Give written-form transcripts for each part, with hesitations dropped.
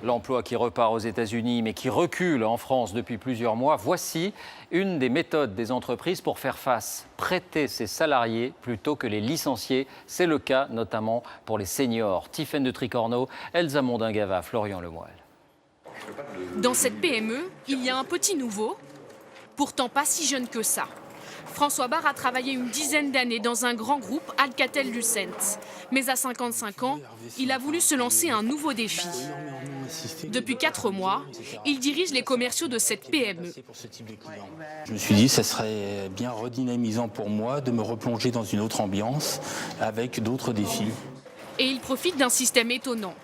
L'emploi qui repart aux États-Unis mais qui recule en France depuis plusieurs mois. Voici une des méthodes des entreprises pour faire face. Prêter ses salariés plutôt que les licencier. C'est le cas notamment pour les seniors. Tiffaine de Tricorneau, Elsa Mondingava, Florian Lemoyle. Dans cette PME, il y a un petit nouveau, pourtant pas si jeune que ça. François Barre a travaillé une dizaine d'années dans un grand groupe, Alcatel-Lucent. Mais à 55 ans, il a voulu se lancer un nouveau défi. Depuis 4 mois, il dirige les commerciaux de cette PME. Je me suis dit que ça serait bien redynamisant pour moi de me replonger dans une autre ambiance avec d'autres défis. Et il profite d'un système étonnant.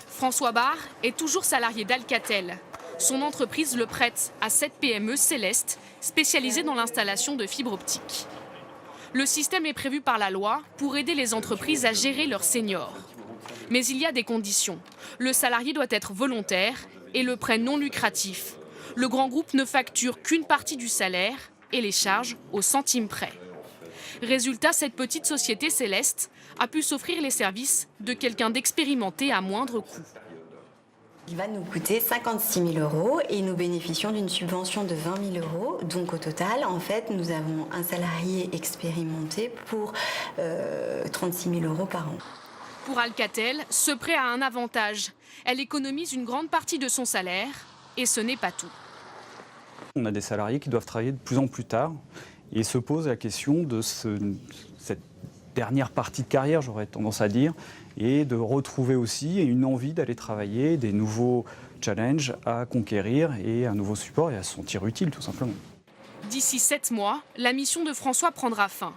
François Barre est toujours salarié d'Alcatel. Son entreprise le prête à cette PME Céleste, spécialisée dans l'installation de fibres optiques. Le système est prévu par la loi pour aider les entreprises à gérer leurs seniors. Mais il y a des conditions. Le salarié doit être volontaire et le prêt non lucratif. Le grand groupe ne facture qu'une partie du salaire et les charges au centime près. Résultat, cette petite société Céleste a pu s'offrir les services de quelqu'un d'expérimenté à moindre coût. Il va nous coûter 56 000 € et nous bénéficions d'une subvention de 20 000 €. Donc au total, en fait, nous avons un salarié expérimenté pour 36 000 € par an. Pour Alcatel, ce prêt a un avantage. Elle économise une grande partie de son salaire et ce n'est pas tout. On a des salariés qui doivent travailler de plus en plus tard et se pose la question de cette dernière partie de carrière, j'aurais tendance à dire, et de retrouver aussi une envie d'aller travailler, des nouveaux challenges à conquérir et un nouveau support et à se sentir utile tout simplement. D'ici 7 mois, la mission de François prendra fin.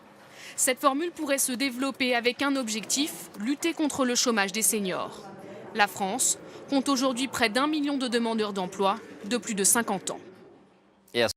Cette formule pourrait se développer avec un objectif, lutter contre le chômage des seniors. La France compte aujourd'hui près d'1 million de demandeurs d'emploi de plus de 50 ans.